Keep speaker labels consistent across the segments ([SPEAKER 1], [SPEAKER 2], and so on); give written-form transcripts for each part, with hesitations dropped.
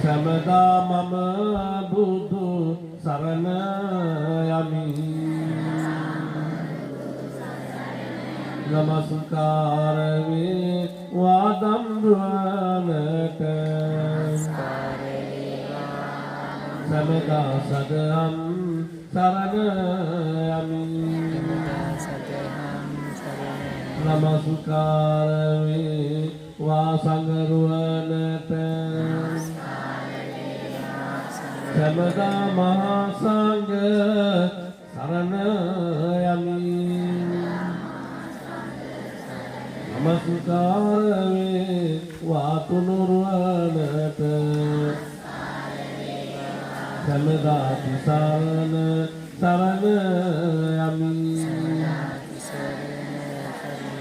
[SPEAKER 1] සමදා මම බුදු සරණ යමි නමස්කාර වේ වාදම් දුවනට සමදා සදහම් සරණ යමි නමස්කාර වේ වාසංගරුවනට සමදා මහා සංඝ සරණ යමි නමස්කාර වේ වාතුනුරුවනට සමදා තිසරණ සරණ යමි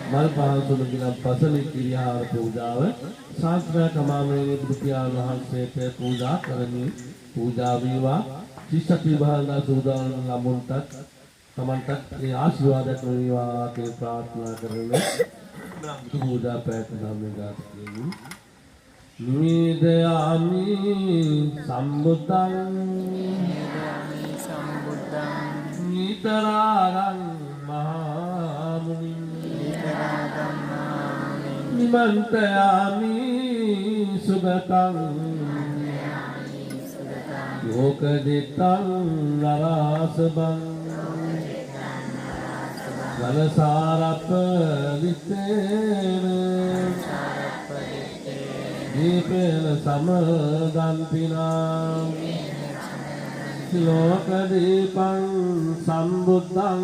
[SPEAKER 1] මල් පහන් සුළුකින පසලි කිරියාර පූජාව ශාස්ත්‍රා කමාමේ බුදු පියාණන් වහන්සේට පූජා කරමි පූජා වේවා ශිෂ්‍ය විභාගනා සූදානම් ලබුන්ටත් තමන්ටත් මේ ආශිර්වාදයක් වේවා කියලා ප්‍රාර්ථනා කරන්නේ බුදු පූජා පැවැත්වීමේ ගාථාවෙන් නිදයාමි සම්බුද්ධං නිතරාගං මහා මුනි නිමන්තයාමි සුගතං යෝකදිත්තං නරාසබං වනසාරප්ප විත්තේන දීපේන සමදන්තිනා ලෝකදීපං සම්බුද්ධං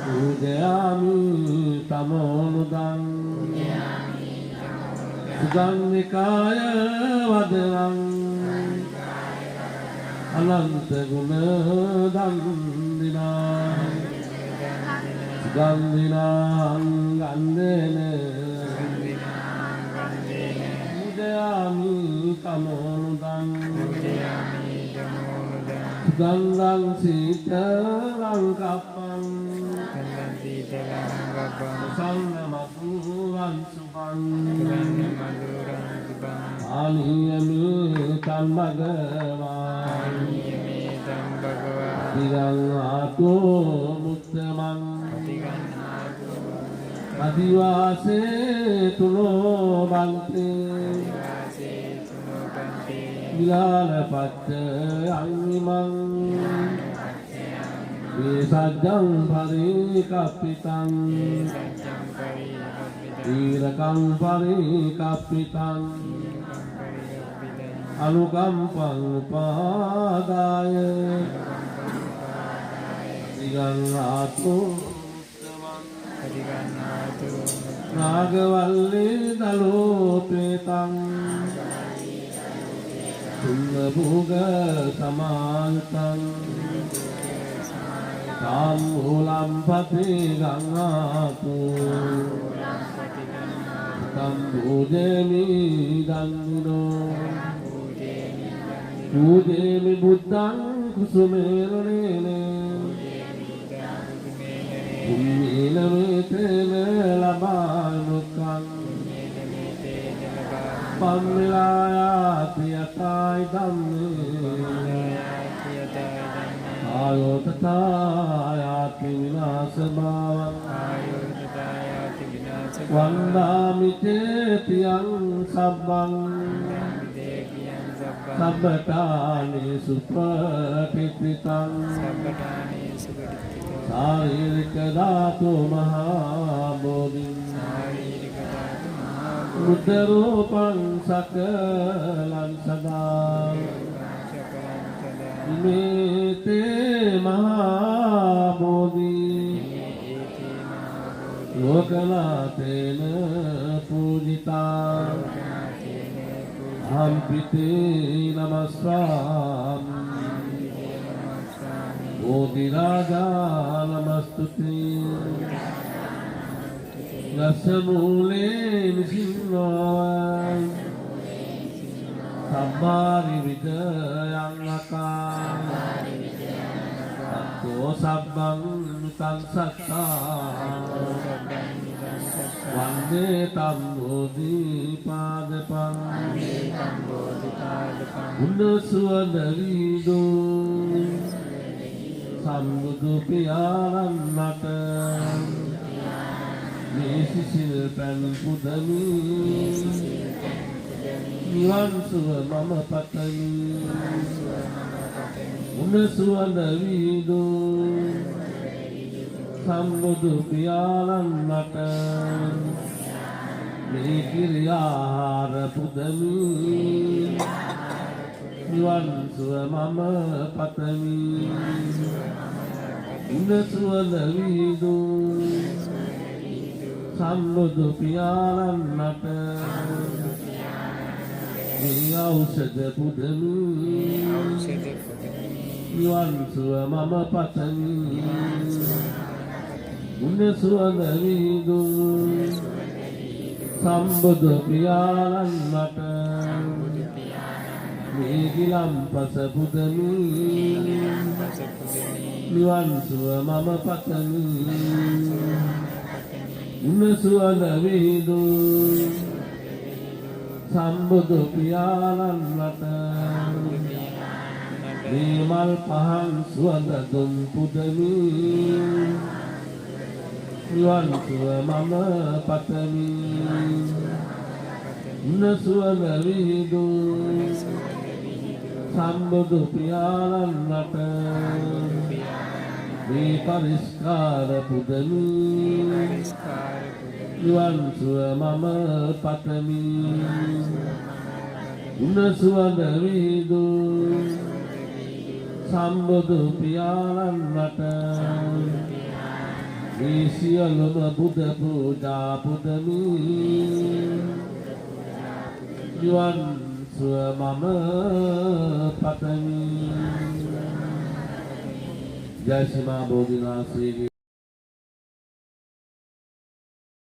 [SPEAKER 1] පූජයාමි තමෝනුදං සුගන්ධිකාය වදනං අනන්ත ගුණ දන්දිනා සුගන්ධිනාං ගන්ධේන පූජයාමි තමෝනුදං සුගන්ධං සීතලං කප්පං සංගමතුං සුභං ආනියමි තම්බගවා තිරං ආතෝ මුත්තමං අදිවාසේ තුනෝ බන්තේ විලාලපත්ත අංගිමං සජ්ජං පරිකප්පිතං ඊරකං පරිකප්පිතං අනුකම්පං උපාදාය දිගන්නාතු නාගවල්ලේ දලෝපේතං තුල්ලභුග සමාන්තං සම්මූලම්පති ගංගාතු සම්බුදේමි දන්දිනෝ පූජේමි බුද්ධං කුසුමේරණේන පුඤ්ඤේන මේතේන ලබානුකං පම්මිලායාති යතයි ධම්මේ ආයෝ තථායාති විනාශ භාවං වන්දාමි චේතියං සබ්බං සබ්බතානි සුපටිත්‍රිතං ශාරීරික ධාතු මහා බෝධිං බුද්ධ රූපං සකලං සදා මේතේ මහා බෝධි ලෝකනාතේන පූජිතා අම්පිතේ නමස්සාමි බෝධි රාජා නමස්තුති රසමූලේ නිසින්නෝ සබ්බාරි විදයං අකා සබ්බං සංසත්තා වන්දේතම් බෝධිපාදපං උන්නසුවඳ වීදෝ සම්බුදු පියාණන්ට මේ සිසිල් පැන් පුදමි නිවන් සුව මම පතමි උන්නසුවඳ වීදෝ සම්බුදු පියාණන්ට මේ කිරියාහාර පුදමි නිවන් සුව මම පතමි උන්නසුවඳ වීදෝ සම්බුදු පියාණන්ට මේ ඖෂධ පුදමි නිවන් සුව මම පතමි උන්නසුවඳ වීදෝ සම්බුදු පියාණන්ට මේ ගිලම්පස පුදමි නිවන් සුව මම පතමි උන්නසුවඳ වීදෝ සම්බුදු පියාණන්ට මේ මල් පහන් සුවඳ දුම් පුදමි නිවන් සුව මම පතමි උන්නසුවඳ වීදෝ සම්බුදු පියාණන්ට මේ පරිස්කාර පුදමි නිවන් සුව මම පතමි උන්නසුවඳ වීදෝ සම්බුදු පියාණන්ට මේ සියලුම බුද්ධ පූජා පුදමි නිවන් සුව මම පතමි ජය ශ්‍රී මා බෝධිනාථගේ